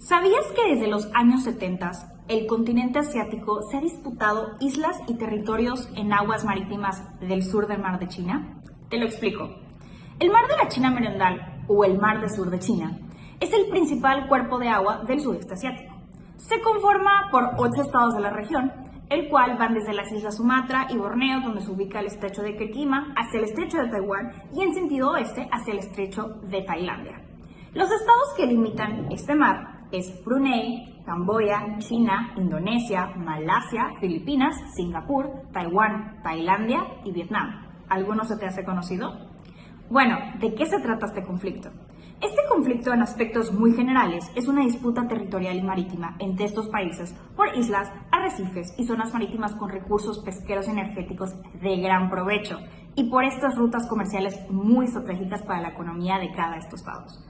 ¿Sabías que desde los años 70 el continente asiático se ha disputado islas y territorios en aguas marítimas del sur del Mar de China? Te lo explico. El Mar de la China Meridional, o el Mar del Sur de China, es el principal cuerpo de agua del sudeste asiático. Se conforma por 8 estados de la región, el cual van desde las islas Sumatra y Borneo, donde se ubica el estrecho de Keqima, hacia el estrecho de Taiwán y en sentido oeste hacia el estrecho de Tailandia. Los estados que limitan este mar es Brunei, Camboya, China, Indonesia, Malasia, Filipinas, Singapur, Taiwán, Tailandia y Vietnam. ¿Alguno se te hace conocido? Bueno, ¿de qué se trata este conflicto? Este conflicto, en aspectos muy generales, es una disputa territorial y marítima entre estos países por islas, arrecifes y zonas marítimas con recursos pesqueros y energéticos de gran provecho, y por estas rutas comerciales muy estratégicas para la economía de cada de estos estados.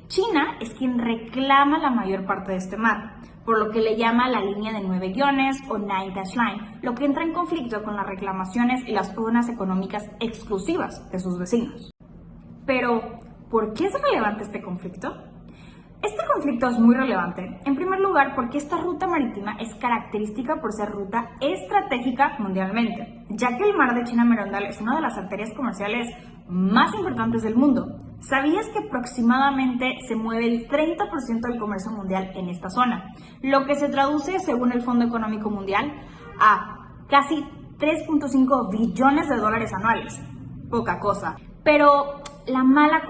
China es quien reclama la mayor parte de este mar, por lo que le llama la línea de 9 guiones o Nine Dash Line, lo que entra en conflicto con las reclamaciones y las zonas económicas exclusivas de sus vecinos. Pero, ¿por qué es relevante este conflicto? Este conflicto es muy relevante, en primer lugar porque esta ruta marítima es característica por ser ruta estratégica mundialmente, ya que el Mar de China Meridional es una de las arterias comerciales más importantes del mundo. ¿Sabías que aproximadamente se mueve el 30% del comercio mundial en esta zona? Lo que se traduce, según el Fondo Económico Mundial, a casi 3.5 billones de dólares anuales. Poca cosa. Pero la mala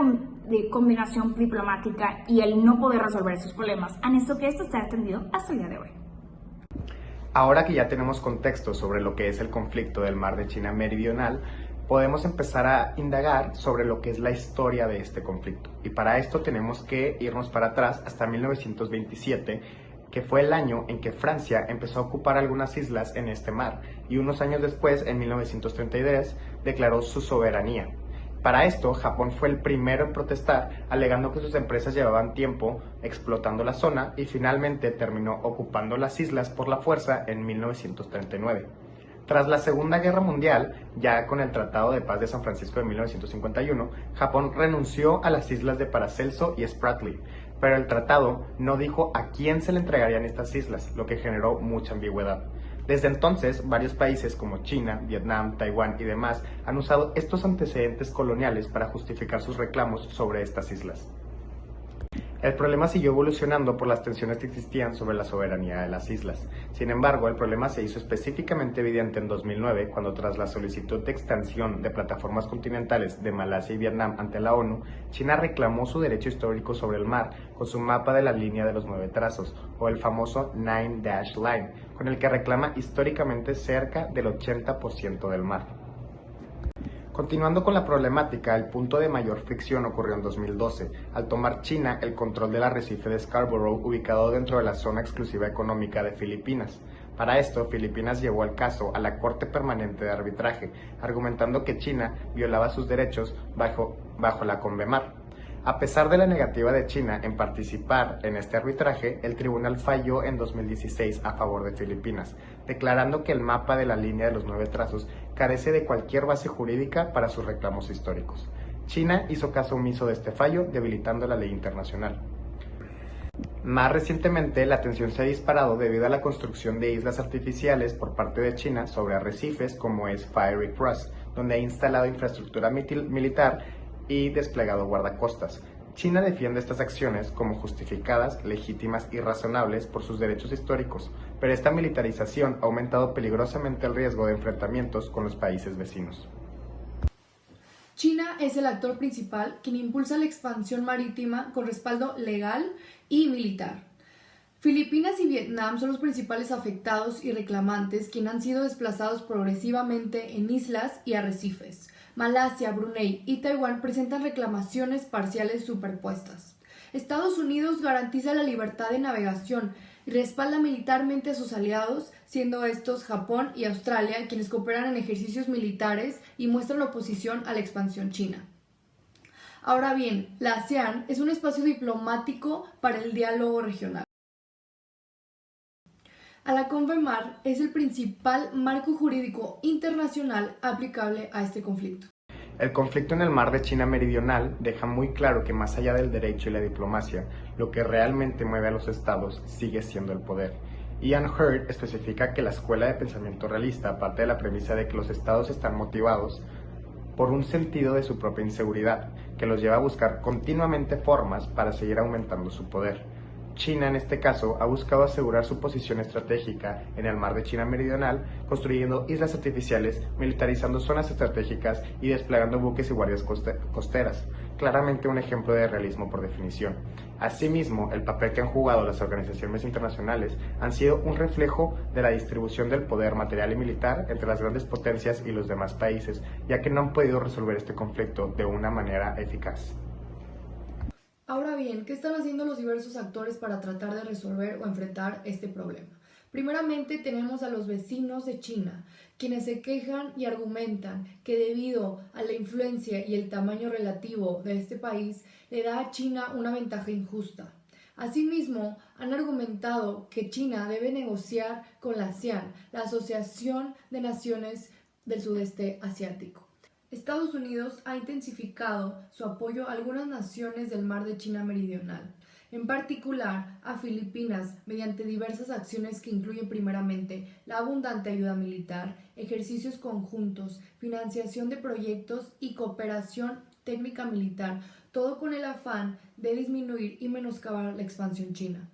combinación diplomática y el no poder resolver esos problemas han hecho que esto esté atendido hasta el día de hoy. Ahora que ya tenemos contexto sobre lo que es el conflicto del Mar de China Meridional, podemos empezar a indagar sobre lo que es la historia de este conflicto. Y para esto tenemos que irnos para atrás hasta 1927, que fue el año en que Francia empezó a ocupar algunas islas en este mar, y unos años después, en 1933, declaró su soberanía. Para esto, Japón fue el primero en protestar, alegando que sus empresas llevaban tiempo explotando la zona y finalmente terminó ocupando las islas por la fuerza en 1939. Tras la Segunda Guerra Mundial, ya con el Tratado de Paz de San Francisco de 1951, Japón renunció a las islas de Paracelso y Spratly, pero el tratado no dijo a quién se le entregarían estas islas, lo que generó mucha ambigüedad. Desde entonces, varios países como China, Vietnam, Taiwán y demás han usado estos antecedentes coloniales para justificar sus reclamos sobre estas islas. El problema siguió evolucionando por las tensiones que existían sobre la soberanía de las islas. Sin embargo, el problema se hizo específicamente evidente en 2009, cuando tras la solicitud de extensión de plataformas continentales de Malasia y Vietnam ante la ONU, China reclamó su derecho histórico sobre el mar con su mapa de la línea de los 9 trazos, o el famoso Nine Dash Line, con el que reclama históricamente cerca del 80% del mar. Continuando con la problemática, el punto de mayor fricción ocurrió en 2012, al tomar China el control del arrecife de Scarborough, ubicado dentro de la zona exclusiva económica de Filipinas. Para esto, Filipinas llevó el caso a la Corte Permanente de Arbitraje, argumentando que China violaba sus derechos bajo la Convemar. A pesar de la negativa de China en participar en este arbitraje, el tribunal falló en 2016 a favor de Filipinas, declarando que el mapa de la línea de los 9 trazos carece de cualquier base jurídica para sus reclamos históricos. China hizo caso omiso de este fallo, debilitando la ley internacional. Más recientemente, la tensión se ha disparado debido a la construcción de islas artificiales por parte de China sobre arrecifes como es Fiery Cross, donde ha instalado infraestructura militar y desplegado guardacostas. China defiende estas acciones como justificadas, legítimas y razonables por sus derechos históricos, pero esta militarización ha aumentado peligrosamente el riesgo de enfrentamientos con los países vecinos. China es el actor principal quien impulsa la expansión marítima con respaldo legal y militar. Filipinas y Vietnam son los principales afectados y reclamantes quienes han sido desplazados progresivamente en islas y arrecifes. Malasia, Brunei y Taiwán presentan reclamaciones parciales superpuestas. Estados Unidos garantiza la libertad de navegación y respalda militarmente a sus aliados, siendo estos Japón y Australia, quienes cooperan en ejercicios militares y muestran oposición a la expansión china. Ahora bien, la ASEAN es un espacio diplomático para el diálogo regional. A la Convemar es el principal marco jurídico internacional aplicable a este conflicto. El conflicto en el mar de China Meridional deja muy claro que más allá del derecho y la diplomacia, lo que realmente mueve a los estados sigue siendo el poder. Ian Hurd especifica que la escuela de pensamiento realista parte de la premisa de que los estados están motivados por un sentido de su propia inseguridad, que los lleva a buscar continuamente formas para seguir aumentando su poder. China, en este caso, ha buscado asegurar su posición estratégica en el mar de China Meridional, construyendo islas artificiales, militarizando zonas estratégicas y desplegando buques y guardias costeras. Claramente un ejemplo de realismo por definición. Asimismo, el papel que han jugado las organizaciones internacionales han sido un reflejo de la distribución del poder material y militar entre las grandes potencias y los demás países, ya que no han podido resolver este conflicto de una manera eficaz. Ahora bien, ¿qué están haciendo los diversos actores para tratar de resolver o enfrentar este problema? Primeramente tenemos a los vecinos de China, quienes se quejan y argumentan que debido a la influencia y el tamaño relativo de este país, le da a China una ventaja injusta. Asimismo, han argumentado que China debe negociar con la ASEAN, la Asociación de Naciones del Sudeste Asiático. Estados Unidos ha intensificado su apoyo a algunas naciones del mar de China Meridional, en particular a Filipinas, mediante diversas acciones que incluyen primeramente la abundante ayuda militar, ejercicios conjuntos, financiación de proyectos y cooperación técnica militar, todo con el afán de disminuir y menoscabar la expansión china.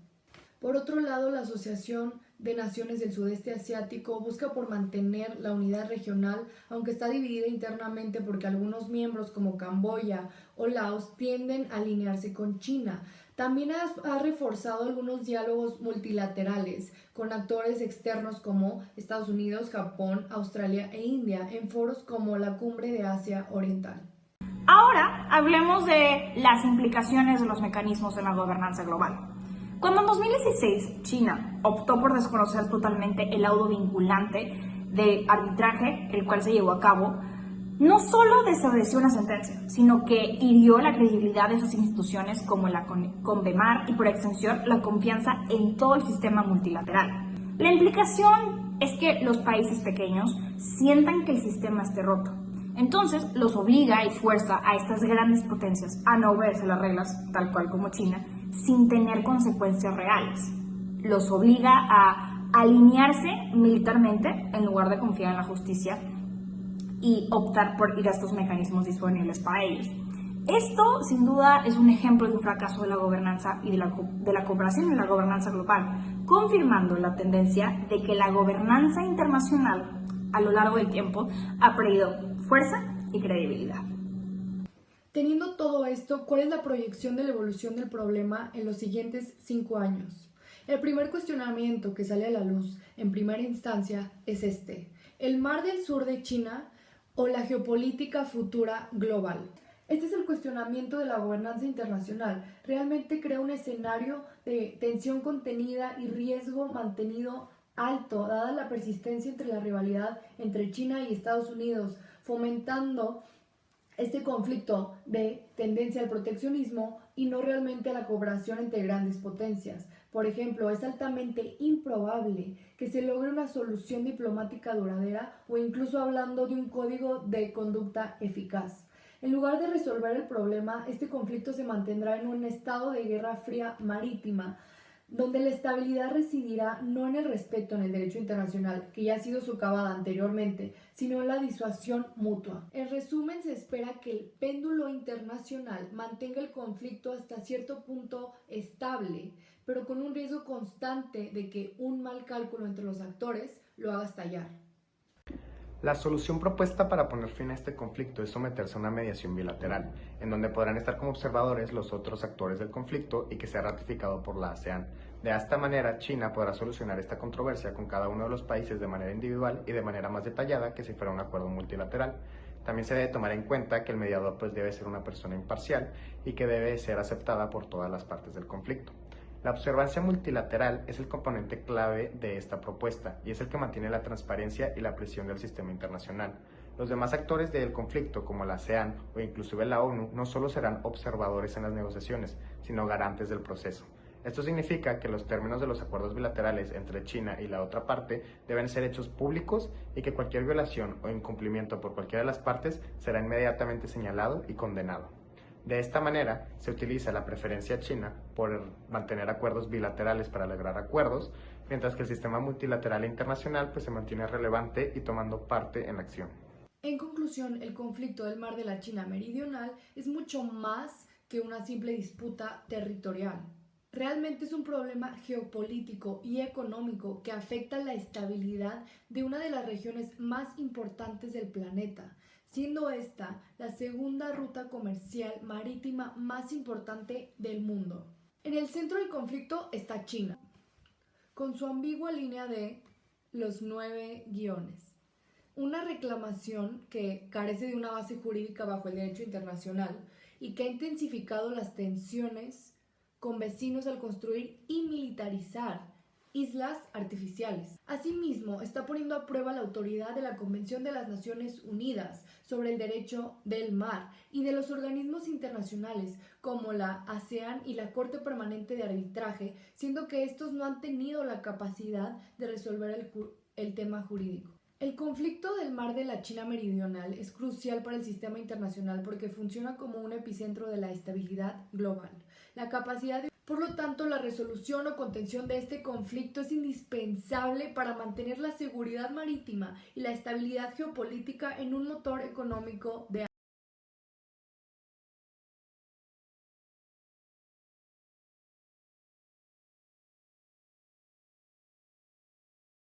Por otro lado, la Asociación de Naciones del Sudeste Asiático busca por mantener la unidad regional, aunque está dividida internamente porque algunos miembros como Camboya o Laos tienden a alinearse con China. También ha reforzado algunos diálogos multilaterales con actores externos como Estados Unidos, Japón, Australia e India en foros como la Cumbre de Asia Oriental. Ahora hablemos de las implicaciones de los mecanismos en la gobernanza global. Cuando en 2016 China optó por desconocer totalmente el laudo vinculante de arbitraje, el cual se llevó a cabo, no solo desobedeció una sentencia, sino que hirió la credibilidad de esas instituciones como la CONVEMAR y por extensión la confianza en todo el sistema multilateral. La implicación es que los países pequeños sientan que el sistema esté roto. Entonces los obliga y fuerza a estas grandes potencias a no obedecer las reglas, tal cual como China, sin tener consecuencias reales. Los obliga a alinearse militarmente en lugar de confiar en la justicia y optar por ir a estos mecanismos disponibles para ellos. Esto, sin duda, es un ejemplo de un fracaso de la gobernanza y de la cooperación en la gobernanza global, confirmando la tendencia de que la gobernanza internacional a lo largo del tiempo ha perdido fuerza y credibilidad. Teniendo todo esto, ¿cuál es la proyección de la evolución del problema en los siguientes 5 años? El primer cuestionamiento que sale a la luz en primera instancia es este: ¿el mar del sur de China o la geopolítica futura global? Este es el cuestionamiento de la gobernanza internacional. Realmente crea un escenario de tensión contenida y riesgo mantenido alto, dada la persistencia entre la rivalidad entre China y Estados Unidos, fomentando este conflicto de tendencia al proteccionismo y no realmente a la cooperación entre grandes potencias. Por ejemplo, es altamente improbable que se logre una solución diplomática duradera o incluso hablando de un código de conducta eficaz. En lugar de resolver el problema, este conflicto se mantendrá en un estado de guerra fría marítima, donde la estabilidad residirá no en el respeto en el derecho internacional, que ya ha sido socavada anteriormente, sino en la disuasión mutua. En resumen, se espera que el péndulo internacional mantenga el conflicto hasta cierto punto estable, pero con un riesgo constante de que un mal cálculo entre los actores lo haga estallar. La solución propuesta para poner fin a este conflicto es someterse a una mediación bilateral, en donde podrán estar como observadores los otros actores del conflicto y que sea ratificado por la ASEAN. De esta manera, China podrá solucionar esta controversia con cada uno de los países de manera individual y de manera más detallada que si fuera un acuerdo multilateral. También se debe tomar en cuenta que el mediador debe ser una persona imparcial y que debe ser aceptada por todas las partes del conflicto. La observancia multilateral es el componente clave de esta propuesta y es el que mantiene la transparencia y la presión del sistema internacional. Los demás actores del conflicto, como la ASEAN o inclusive la ONU, no solo serán observadores en las negociaciones, sino garantes del proceso. Esto significa que los términos de los acuerdos bilaterales entre China y la otra parte deben ser hechos públicos y que cualquier violación o incumplimiento por cualquiera de las partes será inmediatamente señalado y condenado. De esta manera, se utiliza la preferencia china por mantener acuerdos bilaterales para lograr acuerdos, mientras que el sistema multilateral e internacional se mantiene relevante y tomando parte en la acción. En conclusión, el conflicto del Mar de la China Meridional es mucho más que una simple disputa territorial. Realmente es un problema geopolítico y económico que afecta la estabilidad de una de las regiones más importantes del planeta, siendo esta la segunda ruta comercial marítima más importante del mundo. En el centro del conflicto está China, con su ambigua línea de los 9 guiones. Una reclamación que carece de una base jurídica bajo el derecho internacional y que ha intensificado las tensiones con vecinos al construir y militarizar islas artificiales. Asimismo, está poniendo a prueba la autoridad de la Convención de las Naciones Unidas sobre el Derecho del Mar y de los organismos internacionales como la ASEAN y la Corte Permanente de Arbitraje, siendo que estos no han tenido la capacidad de resolver el tema jurídico. El conflicto del Mar de la China Meridional es crucial para el sistema internacional porque funciona como un epicentro de la estabilidad global. Por lo tanto, la resolución o contención de este conflicto es indispensable para mantener la seguridad marítima y la estabilidad geopolítica en un motor económico de